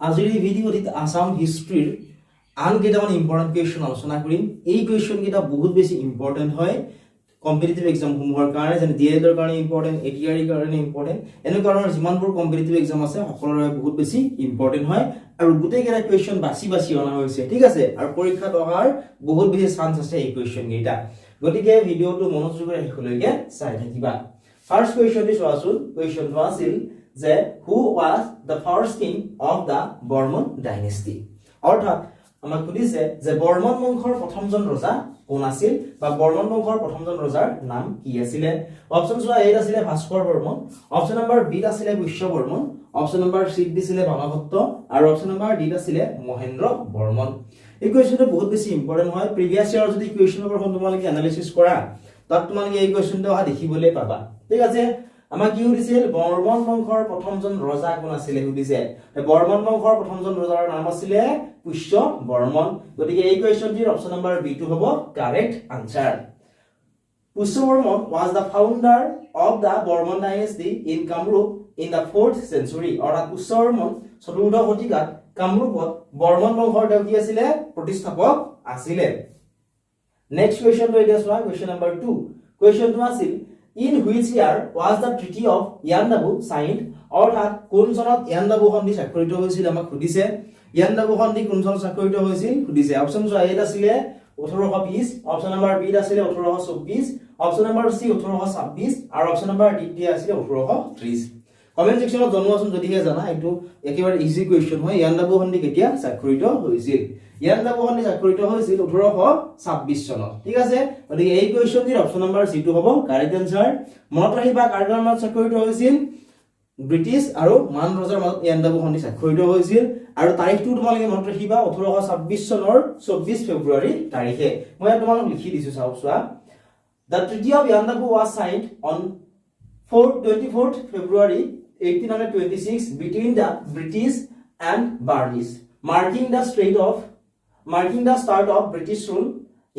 আজিৰ এই ভিডিঅ'টিত আসাম হিষ্ট্ৰীৰ আন কেইটামান ইম্পৰ্টেণ্ট কুৱেশ্যন আলোচনা কৰিম। এই কুৱেশ্যন কেইটা বহুত বেছি ইম্পৰ্টেণ্ট হয় কম্পিটিটিভ এক্সামসমূহৰ কাৰণে, যেনে ডিএলএডৰ কাৰণে ইম্পৰ্টেণ্ট, এডিআৰইৰ কাৰণে ইম্পৰ্টেণ্ট, এনেকুৱা ধৰণৰ যিমানবোৰ কম্পিটিটিভ এক্সাম আছে সকলোৰে বহুত বেছি ইম্পৰ্টেণ্ট হয় আৰু গোটেইকেইটা কুৱেশ্যন বাছি বাছি অনা হৈছে, ঠিক আছে। আৰু পৰীক্ষাত অহাৰ বহুত বেছি চান্স আছে এই কুৱেশ্যন কেইটা, গতিকে ভিডিঅ'টো মনোযোগেৰে শেষলৈকে চাই থাকিবা। ফাৰ্ষ্ট কুৱেশ্যনটো চোৱাচোন। কুৱেশ্যনটো আছিল যে who was the first king of the Varman dynasty, অৰ্থাৎ আমাক সুধিছে যে বৰ্মন বংশৰ প্ৰথমজন ৰজা কোন আছিল বা বৰ্মন বংশৰ প্ৰথমজন ৰজাৰ নাম কি আছিল। অপচন চোৱা এত আছিলে ভাস্কৰ বৰ্মন, অপচন নম্বৰ বিত আছিলে পুষ্য বৰ্মন, অপচন নম্বৰ চিত দিছিলে বামাভট্ট আৰু অপচন নম্বৰ ডিত আছিলে মহেন্দ্ৰ বৰ্মন। এই কুৱেশ্যনটো বহুত বেছি ইম্পৰ্টেণ্ট হয়। প্ৰিভিয়াছ ইয়াৰ যদি কুৱেশ্যনৰ ওপৰত তোমালোকে এনালাইচিছ কৰা তাত তোমালোকে এই কুৱেশ্যনটো অহা দেখিবলৈ পাবা, ঠিক আছে। আমাক কি সুধিছিল বৰ্মন বংশৰ প্ৰথমজন ৰজা কোন আছিলে সুধিছে। বৰ্মন বংশৰ প্ৰথমজন ৰজাৰ নাম আছিলে পুষ্য বৰ্মন, গতিকে এই কুৱেশ্যনটিৰ অপচন নম্বৰ বি টো হ'ব correct answer. Pushya Varman was the founder of the Bormon dynasty in Kamrup in the 4th century, অৰ্থাৎ পুষ্য বৰ্মন 4ৰ্থ শতিকাত কামৰূপত বৰ্মন বংশৰ তেওঁ কি আছিলে প্ৰতিষ্ঠাপক আছিলে। নেক্সট কুৱেশ্যনটো এতিয়া চোৱা, কুৱেশ্যন নম্বৰ 2। কুৱেশ্যনটো আছিল in which year was the treaty of Yandabu signed, অৰ্থাৎ কোন চনত ইয়াণ্ডাবু সন্ধি স্বাক্ষৰিত হৈছিল আমাক সুধিছে। ইয়াণ্ডাবু সন্ধি কোন চনত স্বাক্ষৰিত হৈছিল সুধিছে। অপচন চোৱা এত আছিলে 1820, অপচন নম্বৰ বি আছিলে 1824, অপচন নম্বৰ সি 1826 আৰু অপচন নম্বৰ ডি আছিলে 1830। কমেন্ট সেকশনত জনোৱাচোন যদিহে জানা, এইটো একেবাৰে ইজি কুৱেশ্যন হয়। ইয়াণ্ডাবু সন্ধি কেতিয়া স্বাক্ষৰিত হৈছিল? ইয়াণ্ডাবু সন্ধি স্বাক্ষৰিত হৈছিল 1826 চনত, ঠিক আছে। গতিকে এই কুৱেশ্যনটিৰ অপচন নম্বৰ সি টো হ'ব কাৰেক্ট আনসাৰ। মনত ৰাখিবা কাৰ মাজত স্বাক্ষৰিত হৈছিল? ব্ৰিটিছ আৰু মান ৰজাৰ মাজত ইয়াণ্ডাবু সন্ধি স্বাক্ষৰিত হৈছিল আৰু তাৰিখটো তোমালোকে মনত ৰাখিবা 1826 চনৰ 24 ফেব্ৰুৱাৰী তাৰিখে। মই তোমালোকক লিখি দিছো চাওক চোৱা। The Treaty of Yandabu was signed on 24th February 1826 between the British and Burmese, marking the start of British rule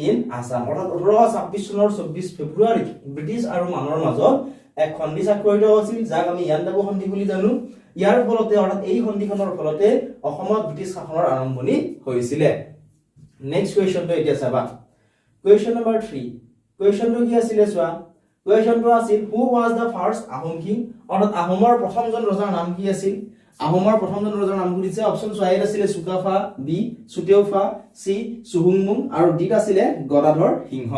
in Assam, অৰ্থাৎ 1826 চনৰ 24 ফেব্ৰুৱাৰীত ব্ৰিটিছ আৰু মানৰ মাজত এক সন্ধি স্বাক্ষৰিত হৈছিল, যাক আমি ইয়াণ্ডাবু সন্ধি বুলি জানো। ইয়াৰ ফলতে অৰ্থাৎ এই সন্ধিখনৰ ফলতে অসমত ব্ৰিটিছ শাসনৰ আৰম্ভণি হৈছিল। নেক্সট কুৱেশ্যনটো এতিয়া চাবা। Question number 3। কুৱেশ্যনটো কি আছিলে চোৱা। কুৱেশ্যনটো আছিল হু was the first Ahom king, অৰ্থাৎ আহোমৰ প্ৰথমজন ৰজাৰ নাম কি আছিল? আহোমৰ প্ৰথমজন ৰজাৰ নাম সুধিছে। অপচন চোৱা এত আছিলে চুকাফা, বি চুতেউফা, চি চুহুংমুং আৰু ডিত আছিলে গদাধৰ সিংহ।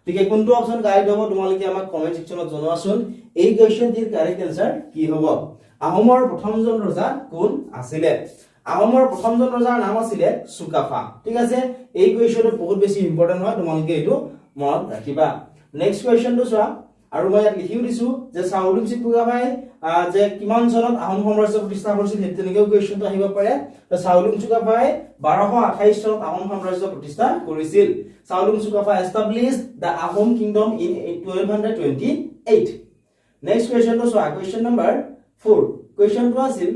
ঠিক আছে, কোনটো অপচন কাৰেক্ট হ'ব তোমালোকে আমাক কমেন্ট সেকশনত জনোৱাচোন। এই কুৱেশ্যনটিৰ কাৰেক্ট আনসাৰ কি হ'ব? আহোমৰ প্ৰথমজন ৰজা কোন আছিলে? আহোমৰ প্ৰথমজন ৰজাৰ নাম আছিলে চুকাফা, ঠিক আছে। এই কুৱেশ্যনটো বহুত বেছি ইম্পৰ্টেণ্ট হয়, তোমালোকে এইটো মনত ৰাখিবা। নেক্সট কুৱেশ্যনটো চোৱা, আৰু মই ইয়াত লিখিও দিছো যে চাওলুং চুকাফাই যে কিমান চনত আহোম সাম্ৰাজ্য প্ৰতিষ্ঠা কৰিছিল, সেই তেনেকৈ কুৱেশ্যনটো আহিব পাৰে। চাওলুং চুকাফাই 1228 চনত আহোম সাম্ৰাজ্য প্ৰতিষ্ঠা কৰিছিল। Chaolung Sukaphaa established the Ahom kingdom in 1228. Next কুৱেশ্যনটো চোৱা, কুৱেশ্যন নম্বৰ 4। কুৱেশ্যনটো আছিল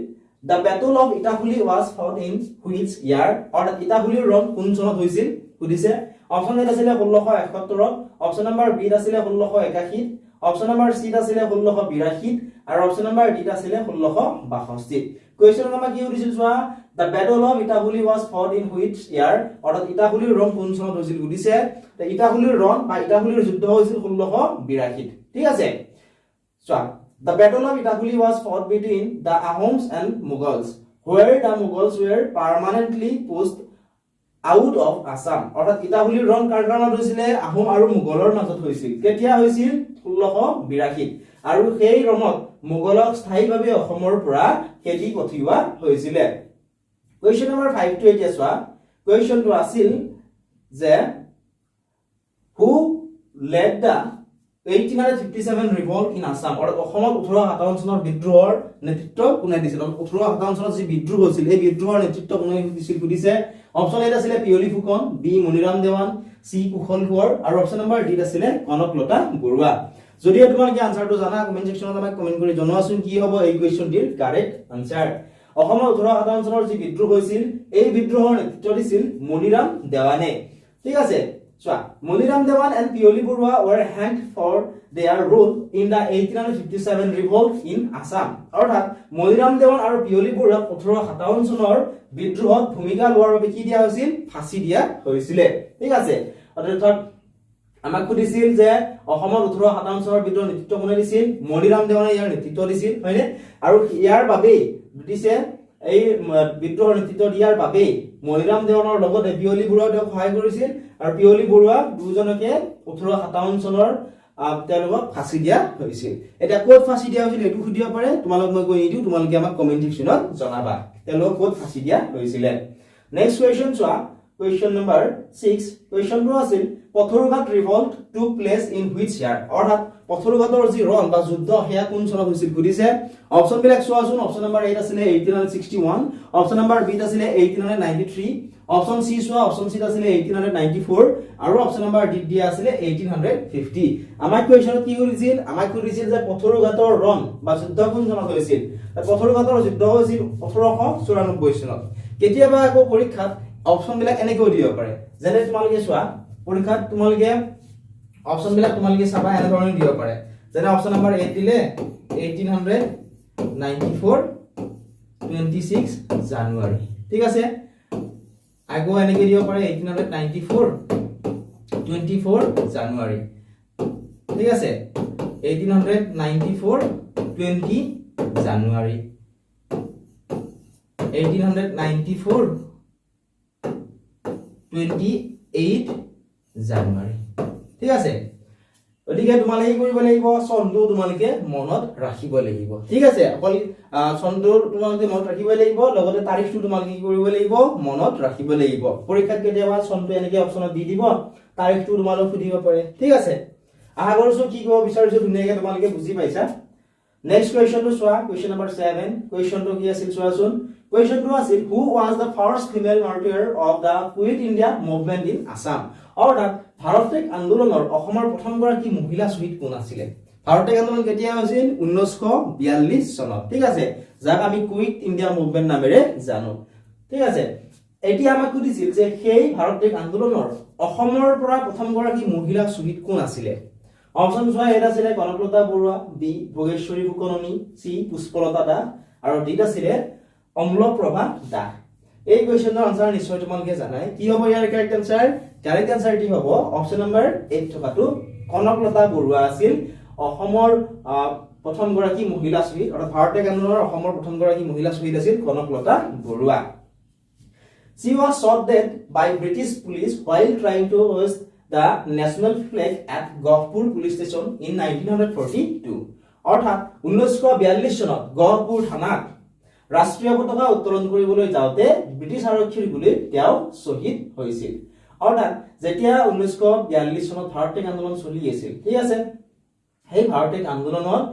the battle of Itahuli was fought in which year, অৰ্থাৎ ইটাহুলিৰ ৰণ কোন চনত হৈছিল সুধিছে। অপচন এ আছিলে 1671, অপচন নম্বৰ বি আছিলে 1681, অপচন নম্বৰ সি আছিলে 1682 আৰু অপচন নম্বৰ ডি আছিলে 1662। কুৱেশ্যন আমাৰ কি সুধিছিল চোৱা, the battle of Itahuli was fought in which year, অৰ্থাৎ ইটাহুলিৰ ৰণ কোন চনত হৈছিল সুধিছে। তে ইটাহুলিৰ ৰণ বা ইটাহুলিৰ যুদ্ধ হৈছিল 1682, ঠিক আছে। চোৱা, the battle of Itahuli was fought between the Ahoms and Mughals, where the Mughals were permanently pushed out of Assam, অৰ্থাৎ ইটাহুলিৰ ৰণ কাৰ কাৰণত হৈছিলে? আহোম আৰু মোগলৰ মাজত হৈছিল। কেতিয়া হৈছিল? 1682, আৰু সেই ৰণত মোগলক স্থায়ীভাৱে অসমৰ পৰা খেদি পঠিওৱা হৈছিল। কুৱেশ্যন নম্বৰ 5 টো এতিয়া চোৱা। কুৱেশ্যনটো আছিল যে who led the 1857 revolt in Assam, অৰ্থাৎ অসমত 1857 চনৰ বিদ্ৰোহৰ নেতৃত্ব কোনে দিছিল? 1857 চনত যি বিদ্ৰোহ হৈছিল এই বিদ্ৰোহৰ নেতৃত্ব কোনে দিছিল সুধিছে। অপচন এ আছিলে পিয়লি ফুকন, বি মনিৰাম দেৱান, চি কুশল কোঁৱৰ আৰু অপচন নম্বৰ ডি আছিলে কনকলতা বৰুৱা। যদিও তোমালোকে আনসাৰটো জানা, কমেন্ট সেকশনত আমাক কমেন্ট কৰি জনোৱাচোন কি হ'ব এই কুৱেশ্যনটিৰ কাৰেক্ট আনসাৰ। অসমত 1857 চনৰ যি বিদ্ৰোহ হৈছিল এই বিদ্ৰোহৰ নেতৃত্ব দিছিল মনিৰাম দেৱানে, ঠিক আছে। So, Moniram Devan and Pioli Burwa were hanged for their role in the 1857 revolt in Assam. অর্থাৎ মনিৰাম দেৱান আৰু পিয়লি বৰুৱাক 1857 চনৰ বিদ্ৰোহত ভূমিকা লোৱাৰ বাবে কি দিয়া হৈছিল ফাঁসি দিয়া হৈছিল ঠিক আছে অৰ্থাৎ আমাক সুধিছিল যে অসমৰ 1857 চনৰ বিদ্ৰোহ নেতৃত্ব কোনে দিছিল মনিৰাম দেৱানে ইয়াৰ নেতৃত্ব দিছিল হয়নে আৰু ইয়াৰ বাবে ব্ৰিটিছে এই বিদ্ৰোহৰ নেতৃত্ব দিয়াৰ বাবে মনিৰাম দেৱানৰ লগতে পিয়লি বৰুৱাক সহায় কৰিছিল আৰু পিয়লি বৰুৱা দুজনকে 1857 চনৰ তেওঁলোকক ফাঁসি দিয়া হৈছিল এটা কোড ফাঁসি দিয়া হৈছিল এটো সুধিব পাৰে তোমালোক মই কৈ নিদিও তোমালোকে আমাক কমেন্ট সেকশনত জনাবা তেওঁলোকক কোড ফাঁসি দিয়া হৈছিল নেক্সট কোৱেশ্চন চোৱা কোৱেশ্চন নম্বৰ 6 কোৱেশ্চনটো আছিল Patharughat revolt took place in which ইয়াৰ অৰ্থাৎ পথৰুঘাটৰ যি ৰণ বা যুদ্ধ হেয়া কোন চনত হৈছিল সুধিছে অপচন বিলাক চোৱাচোন অপচন নম্বৰ 8 আছিল 1861 অপচন নম্বৰ বি আছিল 1893 অপচন সি চোৱা অপচন সি আছিল 1894 আৰু অপচন নম্বৰ ডি দিয়া আছিল 1850 আমাৰ কোৱেশ্চনত কি কৰিছিল আমাক কৰিছিল যে পথৰুঘাটৰ ৰণ বা যুদ্ধ কোন চনত হৈছিল পথৰুঘাটৰ যুদ্ধ হৈছিল 1894 চনত কেতিয়াবা আকৌ পৰীক্ষাত অপচন বিলাক এনেকৈ দিব পাৰে যেনে তোমালোকে চোৱা পৰীক্ষাত তোমালোকে অপচন বিলাক তোমালোকে চাবা এনে ধৰণে দিব পাৰে যেনে অপচন নম্বৰ 8 দিলে 1894 26 জানুৱাৰী ঠিক আছে আগো এনেকৈ দিব পাৰে 1894 24 জানুৱাৰী ঠিক আছে 1894 20 জানুৱাৰী 1894 28 জানুৱাৰী ঠিক আছে ওদিকে তোমালোকে কৰিব লাগিব চনটো তোমালোকে মনত ৰাখিব লাগিব ঠিক আছে অকল চনটো তোমালোকে মনত ৰাখিব লাগিব লগতে তাৰিখটো তোমালোকে কি কৰিব লাগিব মনত ৰাখিব লাগিব পৰীক্ষাত কেতিয়াবা চনটো এনেকৈ অপচনত দি দিব তাৰিখটো তোমালোক সুধিব পাৰে ঠিক আছে আশা কৰিছো কি ক'ব বিচাৰিছো ধুনীয়াকৈ তোমালোকে বুজি পাইছা নেক্সট কোৱেশ্চনটো চোৱা কোৱেশ্চন নম্বৰ 7 কোৱেশ্চনটো কি আছিল চোৱাচোন কোৱেশ্চনটো আছিল who was the first female martyr of the quit India movement in Assam অৰ্থাৎ ভাৰতেক আন্দোলনৰ অসমৰ প্ৰথমগৰাকী মহিলা শ্বহীদ কোন আছিল ভাৰতেক আন্দোলন কেতিয়া হৈছিল 1942 চনত ঠিক আছে যাক আমি কুইট ইণ্ডিয়া মুভমেন্ট নামেৰে জানো ঠিক আছে এতিয়া আমাক সুধিছিল যে সেই ভাৰতেক আন্দোলনৰ অসমৰ পৰা প্ৰথমগৰাকী মহিলা শ্বহীদ কোন আছিল অপচন চোৱা এটা আছিল কনকলতা বৰুৱা বি ভোগেশ্বৰী ফুকননি সি পুষ্পলতা দাস আৰু ডি আছিল অম্লপ্ৰভা দাস এই কোৱেশ্চনৰ আনসাৰ নিশ্চয় তোমালোকে জানাই কি হ'ব ইয়াৰ কাৰেক্ট আনসাৰ কাৰেক্ট আনসাৰ কি হ'ব অপচন নম্বৰ 8 থকাটো কনকলতা বৰুৱা আছিল অসমৰ প্ৰথম গৰাকী মহিলা শ্বহীদ অৰ্থাৎ ভাৰতেক আন্দোলনৰ অসমৰ প্ৰথম গৰাকী মহিলা শ্বহীদ আছিল Kanaklata Barua She was shot dead by British police while trying to hoist the national flag at Gofpur police station in 1942 অৰ্থাৎ 1942 চনত গহপুৰ থানাত ৰাষ্ট্ৰীয় পতাকা উত্তোলন কৰিবলৈ যাওতে ব্ৰিটিছ আৰক্ষীৰ গুলীত তেওঁ শ্বহীদ হৈছিল অৰ্থাৎ যেতিয়া 1942 চনত ভাৰতেক আন্দোলন চলি আছিল ঠিক আছে সেই ভাৰতেক আন্দোলনত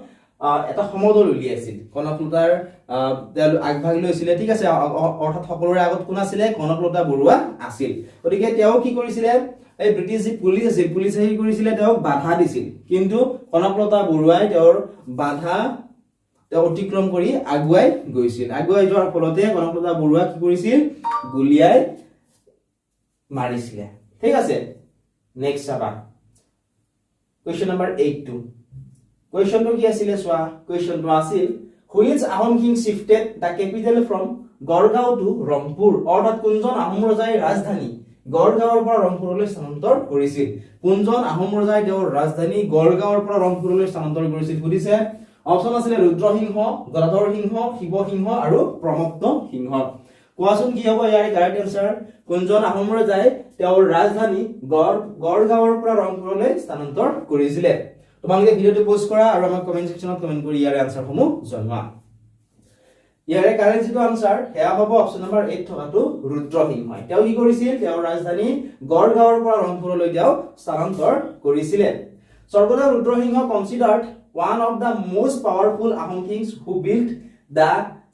এটা সমদল উলিয়াইছিল কনকলতাৰ আগভাগ লৈছিল ঠিক আছে অৰ্থাৎ সকলোৰে আগত কোন আছিল কনকলতা বৰুৱা আছিল গতিকে তেওঁ কি কৰিছিল এই ব্ৰিটিছ পুলিচে কি কৰিছিল তেওঁক বাধা দিছিল কিন্তু কনকলতা বৰুৱাই তেওঁৰ বাধা তেওঁ অতিক্ৰম কৰি আগুৱাই গৈছিল আগুৱাই যোৱাৰ ফলতে কনকলতা বৰুৱা কি কৰিছিল গুলিয়াই মাৰিছিল ঠিক আছে নেক্সট চাবা কোৱেশ্চন নম্বৰ 82 কোৱেশ্চনটো কি আছিল চোৱা কোৱেশ্চনটো আছিল which Ahom king shifted the capital from Garhgaon to Rangpur অৰ্থাৎ কোনজন আহোম ৰজাই ৰাজধানী গড়গাঁৱৰ পৰা ৰংপুৰলৈ স্থানান্তৰ কৰিছিল কোনজন আহোম ৰজাই তেওঁৰ ৰাজধানী গড়গাঁৱৰ পৰা ৰংপুৰলৈ স্থানান্তৰ কৰিছিল সুধিছে অপচন আছিল ৰুদ্ৰসিংহ গদাধৰ সিংহ শিৱসিংহ আৰু প্ৰমত্ত সিংহ কোৱাচোন কি হ'ব ইয়াৰ কাৰেক্ট আনসাৰ কোনজন আহোম ৰজাই তেওঁৰ ৰাজধানী গড়গাঁৱৰ পৰা ৰংপুৰলৈ স্থানান্তৰ কৰিছিল তোমালোকে ভিডিওটো পোষ্ট কৰা আৰু আমাক কমেন্ট সেকশনত কমেন্ট কৰি ইয়াৰ আনসাৰসমূহ জনোৱা ইয়াৰে কাৰেক্ট যিটো আনসাৰ হেয়া হ'ব অপচন নম্বৰ 8 থকাটো ৰুদ্ৰসিংহ তেওঁ কি কৰিছিল তেওঁৰ ৰাজধানী গড়গাঁৱৰ পৰা ৰংপুৰলৈ তেওঁ স্থানান্তৰ কৰিছিল স্বৰ্গদেউ Rudrasingha কনসিডাৰ্ড one of the most powerful Ahom kings who built the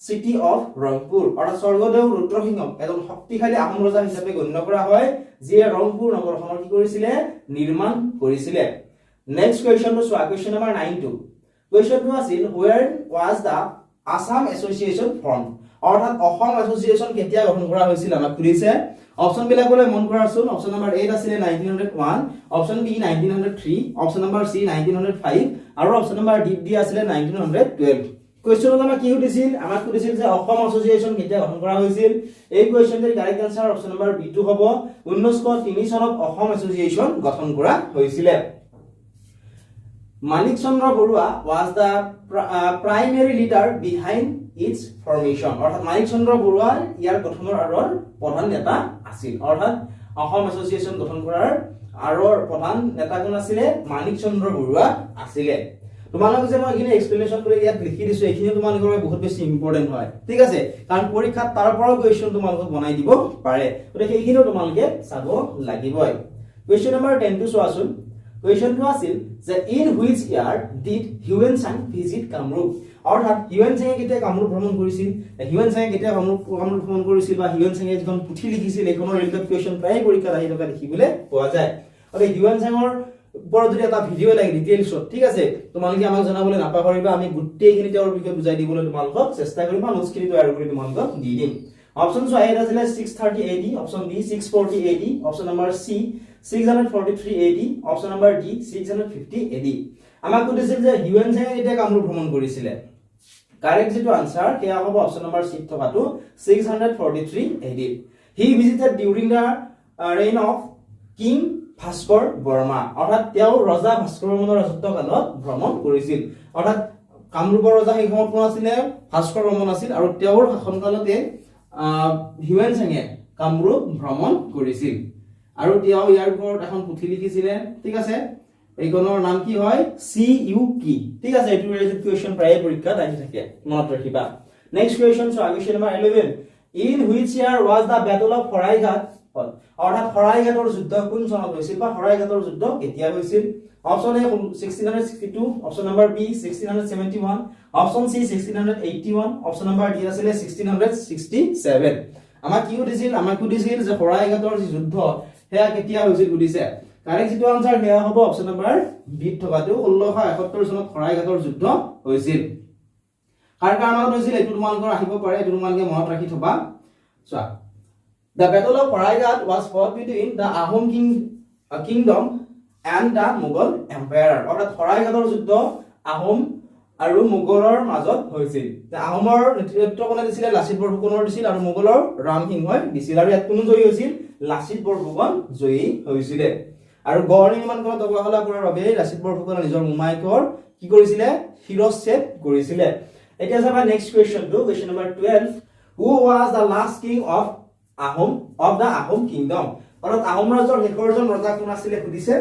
city of Rangpur অৰ্থাৎ স্বৰ্গদেউ ৰুদ্ৰসিংহক এজন শক্তিশালী আহোম ৰজা হিচাপে গণ্য কৰা হয় যিয়ে ৰংপুৰ নগৰখন কি কৰিছিল নিৰ্মাণ কৰিছিল নেক্সট কোৱেশ্চনটো চোৱা কোৱেশ্চন নম্বৰ 92 কোৱেশ্চনটো আছিল where was the Assam Association formed অৰ্থাৎ অসম এছ'চিয়েচন কেতিয়া গঠন কৰা হৈছিল আমাক সুধিছে অপশন বিলাকলৈ মন কৰাচোন অপশন নম্বৰ 8 আছিল 1901 অপশন বি 1903 অপশন নম্বৰ সি 1905 আৰু অপশন নম্বৰ ডি আছিল 1912 কোৱেশ্চনত আমাক কি সুধিছিল আমাক সুধিছিল যে অসম এছ'চিয়েচন কেতিয়া গঠন কৰা হৈছিল এই কোৱেশ্চনটোৰ correct answer option number B টো হ'ব 1903 চনত অসম এছ'চিয়েচন গঠন কৰা হৈছিল মানিক চন্দ্ৰ Barua was the primary leader behind its formation অৰ্থাৎ মানিক চন্দ্ৰ বৰুৱা ইয়াৰ গঠনৰ আঁৰৰ প্ৰধান নেতা আছিল অৰ্থাৎ অসম এছ'চিয়েচন গঠন কৰাৰ আঁৰৰ প্ৰধান নেতা কোন আছিল মানিক চন্দ্ৰ বৰুৱা আছিল তোমালোক যে মই এখিনি এক্সপ্লেনেশন কৰি ইয়াত লিখি দিছো এখিনি তোমালোকৰ বহুত বেছি ইম্পৰ্টেন্ট হয় ঠিক আছে কাৰণ পৰীক্ষাত তাৰ পৰাও কোৱেশ্চন তোমালোকক বনাই দিব পাৰে গতিকে এইখিনিও তোমালোকে চাব লাগিবই কোৱেশ্চন নম্বৰ 10 টো চোৱাচোন কোৱেশ্চনটো আছিল যে in which year did Hiuen Tsang visit Kamrup অৰ্থাৎ হিউৱেন চাঙে কেতিয়া কামৰূপ ভ্ৰমণ কৰিছিল হিউৱেন চাঙে কেতিয়া কামৰূপ ভ্ৰমণ কৰিছিল বা হিউৱেন চাঙে যিখন পুথি লিখিছিল এইখনৰ ৰিলেটেড কোৱেশ্চন প্ৰায় পৰীক্ষাত আহি থকা দেখিবলৈ পোৱা যায় আৰু হিউৱেন চাঙৰ ওপৰত যদি এটা ভিডিও লাগে ডিটেইলছত ঠিক আছে তোমালোকে আমাক জনাবলৈ নাপাহৰিবা আমি গোটেইখিনি তেওঁৰ বিষয়ে বুজাই দিবলৈ তোমালোকক চেষ্টা কৰিম আৰু নোটছখিনি তৈয়াৰ কৰি তোমালোকক দি দিম অপচন চোৱা এটা আছিল 630 AD option B 640 AD option number C 643 AD option number D 650 AD আমাক কৈছিল যে হিউৱেন চাঙে কেতিয়া কামৰূপ ভ্ৰমণ কৰিছিল কাৰেক্ট যেটো আনসাৰ কেয়া হ'ব অপচন নম্বৰ সি থকাটো 643 AD he visited during the reign of king Bhaskar Varma অৰ্থাৎ তেওঁ ৰজা ভাস্কৰ বৰ্মাৰ ৰাজত্বকালত ভ্ৰমণ কৰিছিল অৰ্থাৎ কামৰূপৰ ৰজা সেই সময়ত কোন আছিল ভাস্কৰ বৰ্মন আছিল আৰু তেওঁৰ শাসনকালতে হিউৱেন চাঙে কামৰূপ ভ্ৰমণ কৰিছিল আৰু তেওঁ ইয়াৰ ওপৰত এখন পুথি লিখিছিল ঠিক আছে এইখনৰ নাম কি হয় CUK ঠিক আছে এটো ৰিলেটেড কোৱেশ্চন প্ৰায় পৰীক্ষাত আহি থাকে মনত ৰাখিবা next question so question number 11 in which year was the battle of Saraighat অৰ্থাৎ শৰাইঘাটৰ যুদ্ধ কোন চনত হৈছিল বা শৰাইঘাটৰ যুদ্ধ কেতিয়া হৈছিল option A 1662 option number B 1671 option C 1681 option number D আছিল 1667 আমাক কি সুধিছিল যে শৰাইঘাটৰ যি যুদ্ধ হেয়া কেতিয়া হৈছিল সুধিছে কাৰেক্ট যেটো আনসাৰ হেয়া হ'ব অপচন নম্বৰ বি থকাটো 1671 চনত শৰাইঘাটৰ যুদ্ধ হৈছিল কাৰ কাৰণত হৈছিল এটো তোমালোকৰ আহিব পাৰে এটো তোমালোকে মনত ৰাখি থবা চোৱা The Battle of Faraigat was fought between the Ahom kingdom and the Mughal Empire. অৰ্থাৎ শৰাইঘাটৰ যুদ্ধ আহোম আৰু মোগলৰ মাজত হৈছিল আহোমৰ নেতৃত্ব কোনে দিছিল লাচিত বৰফুকনৰ দিছিল আৰু মোগলৰ ৰামসিংহই দিছিল আৰু ইয়াত কোন জয়ী হৈছিল লাচিত বৰফুকন জয়ী হৈছিল আৰু গড় নিৰ্মাণ কৰা অৱহেলা কৰাৰ বাবে লাচিত বৰফুকনে নিজৰ মোমাইকৰ কি কৰিছিল শিৰচ্ছেদ কৰিছিল এতিয়া চাবা নেক্সট কোৱেশ্চনটো question number 12 who was the last king of the Ahom kingdom অৰ্থাৎ আহোম ৰাজৰ শেষৰজন ৰজা কোন আছিল সুধিছে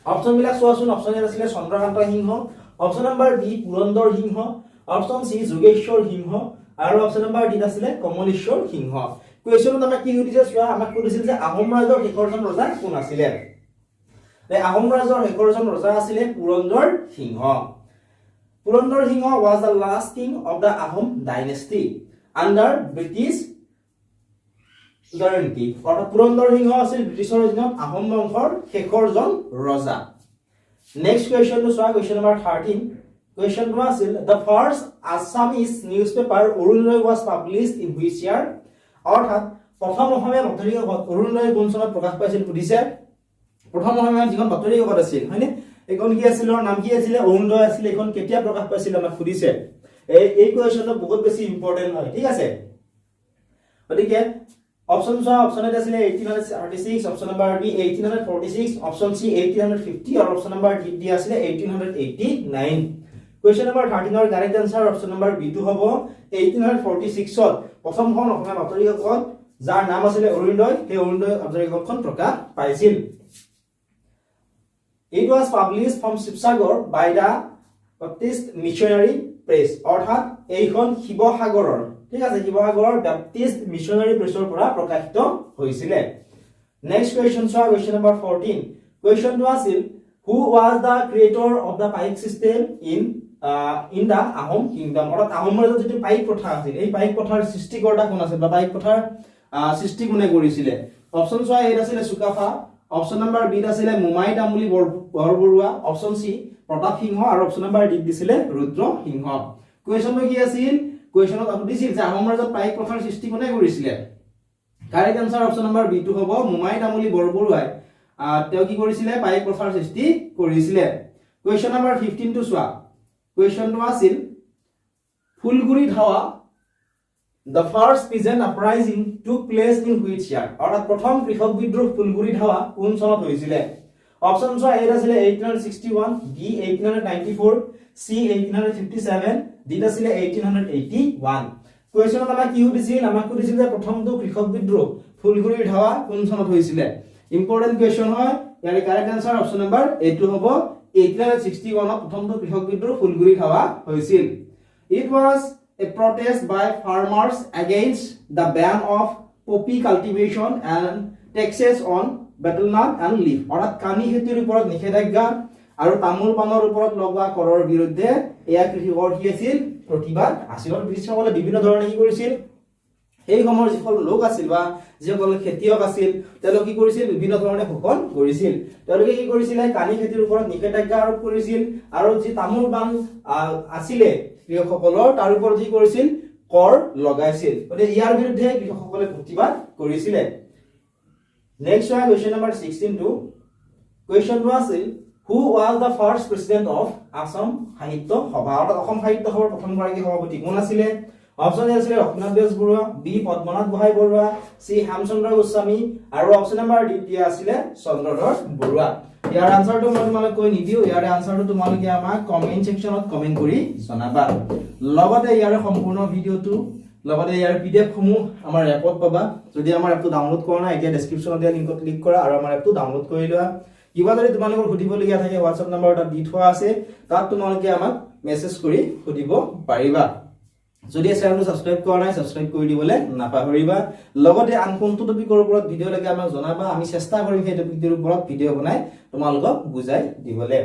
অপচন বিলাক চোৱাচোন অপচন এ আছিল চন্দ্ৰকান্ত সিংহ অপচন নম্বৰ বি পুৰন্দৰ সিংহ অপচন সি যোগেশ্বৰ সিংহ আৰু অপচন নম্বৰ ডি আছিল কমলেশ্বৰ সিংহ কোৱেশ্চনত আমাক কি সুধিছে চোৱা আমাক সুধিছিল যে আহোম ৰাজৰ শেষৰজন ৰজা কোন আছিল আহোম ৰাজৰ শেষৰজন ৰজা আছিল পুৰন্দৰ সিংহ was the last king of the Ahom dynasty under British guarantee অৰ্থাৎ পুৰন্দৰ সিংহ আছিল ব্ৰিটিছৰ অধীনত আহোম বংশৰ শেষৰজন ৰজা নেক্সট কোৱেশ্চন টু চোৱা কোৱেশ্চন নম্বৰ 13 কোৱেশ্চন টু আছিল the first Assamese newspaper Orunodai was published in which year অৰ্থাৎ প্ৰথম অসমীয়া বাতৰি কাকত অৰুণোদয় কোন চনত প্ৰকাশ পাইছিল সুধিছে প্ৰথম অসমীয়া যিখন বাতৰি কাকত আছিল হয়নে এইখন কি আছিল নাম কি আছিল অৰুণোদয় আছিল এইখন কেতিয়া প্ৰকাশ পাইছিল আমাক সুধিছে এই কোৱেশ্চনটো বহুত বেছি ইম্পৰ্টেন্ট হয় ঠিক আছে গতিকে অপচন চোৱা অপচন এটা আছিল 1836 option number B 1846 option C 1850 আৰু অপচন নম্বৰ ডি আছিল 1889 কোৱেশ্চন নম্বৰ 13 ৰ correct answer option number B টো হ'ব 1846 ত প্ৰথমখন অসমীয়া বাতৰি কাকত যাৰ নাম আছিল অৰুণোদয় সেই অৰুণোদয় বাতৰি কাকতখন প্ৰকাশ পাইছিল It was published from Shivsagar by the Baptist Missionary Press অৰ্থাৎ এইখন শিৱসাগৰৰ ঠিক আছে শিৱসাগৰৰ বাপ্টিষ্ট মিশনাৰী প্ৰেছৰ পৰা প্ৰকাশিত হৈছিল নেক্সট কোৱেশ্চন চোৱা কোৱেশ্চন নম্বৰ 14 কোৱেশ্চনটো আছিল who was the creator of the pike system in the Ahom kingdom অৰ্থাৎ আহোম ৰাজত যেটো পাইক প্ৰথা আছিল এই পাইক প্ৰথাৰ সৃষ্টিকৰ্তা কোন আছিল বা পাইক প্ৰথাৰ সৃষ্টি কোনে কৰিছিল অপচন চোৱা এটা আছিল চুকাফা অপচন নম্বৰ বি আছিল মোমাই তামুলী বৰবৰুৱা অপচন সি প্ৰতাপ সিংহ আৰু অপচন নম্বৰ ডি দিছিল ৰুদ্ৰ সিংহ কোৱেশ্চনটো কি আছিল কোৱেশ্চনত সুধিছিল যে আহোম ৰাজত পাইক প্ৰথাৰ সৃষ্টি কোনে কৰিছিল correct answer option number B টো হ'ব মুমাই তামুলী বৰবৰুৱাই তেওঁ কি কৰিছিলে পাইক প্ৰথাৰ সৃষ্টি কৰিছিলে কোৱেশ্চন নম্বৰ 15 টো চোৱা কোৱেশ্চনটো আছিল Phulguri dhaba The first peasant uprising took place in which year? অৰ্থাৎ প্ৰথম কৃষক বিদ্ৰোহ ফুলগুৰি ধাৱা কোন চনত হৈছিল অপচন চোৱা এ আছিল 1861 বি 1894 সি 1857 ডি আছিল 1881 কোৱেশ্চনত আমাক কি সুধিছিল আমাক সুধিছিল যে প্ৰথমটো কৃষক বিদ্ৰোহ ফুলগুৰি ধাৱা কোন চনত হৈছিল ইম্পৰ্টেন্ট কোৱেশ্চন হয় ইয়াৰ কাৰেক্ট আনসাৰ অপচন নম্বৰ এ টো হ'ব 1861 ত প্ৰথমটো কৃষক বিদ্ৰোহ ফুলগুৰি ধাৱা হৈছিল It was a protest by farmers against the ban of poppy cultivation and taxes on betel nut and leaf. অর্থাৎ কানি খেতিৰ ওপৰত নিষেধাজ্ঞা আৰু তামোল পাণৰ ওপৰত লগোৱা কৰৰ বিৰুদ্ধে এয়া কৃষকৰ কি আছিল প্ৰতিবাদ আছিল কৃষকসকলে বিভিন্ন ধৰণে কি কৰিছিল এই সময়ৰ যিসকল লোক আছিল বা যিসকল খেতিয়ক আছিল তেওঁলোকে কি কৰিছিল বিভিন্ন ধৰণে শোষণ কৰিছিল তেওঁলোকে কি কৰিছিল কানি খেতিৰ ওপৰত নিষেধাজ্ঞা আৰোপ কৰিছিল আৰু যি তামোল পাণ আছিলে কৃষকসকলৰ তাৰ ওপৰত কি কৰিছিল কৰ লগাইছিল গতিকে ইয়াৰ বিৰুদ্ধে কৃষকসকলে প্ৰতিবাদ কৰিছিল নেক্সট হয় কোৱেশ্চন নম্বৰ 16 টো কোৱেশ্চনটো আছিল who was the first president of Assam Sahitya Sabha অৰ্থাৎ অসম সাহিত্য সভাৰ প্ৰথমগৰাকী সভাপতি কোন আছিল অপচন এ আছিল ৰঘুনাথ বেজবৰুৱা বি পদ্মনাথ গোহাঁই বৰুৱা সি হেমচন্দ্ৰ গোস্বামী আৰু অপচন নম্বৰ ডি আছিল চন্দ্ৰধৰ বৰুৱা ইয়াৰ আনসাৰটো মই তোমালোক কৈ নিদিও ইয়াৰ আনসাৰটো তোমালোকে আমাক কমেন্ট সেকশনত কমেন্ট কৰি জনাবা লগতে ইয়াৰ সম্পূৰ্ণ ভিডিওটো লগতে ইয়াৰ পিডিএফ সমূহ আমাৰ এপত পাবা যদি আমাৰ এপটো ডাউনলোড কৰা নাই এতিয়া ডেসক্ৰিপচনত দিয়া লিংকত ক্লিক কৰা আৰু আমাৰ এপটো ডাউনলোড কৰি লোৱা কিবা যদি তোমালোকৰ সুধিবলগীয়া থাকে WhatsApp নম্বৰ এটা দি থোৱা আছে তাত তোমালোকে আমাক মেছেজ কৰি সুধিব পাৰিবা যদি চেনেলটো সাবস্ক্ৰাইব কৰা নাই সাবস্ক্ৰাইব কৰি দিবলে নাপাহৰিবা লগতে আন কোনটো টপিকৰ ওপৰত ভিডিও লাগে আমাক জনাবা আমি চেষ্টা কৰিম সেই টপিকটোৰ ওপৰত ভিডিও বনাই তোমালোকক বুজাই দিবলে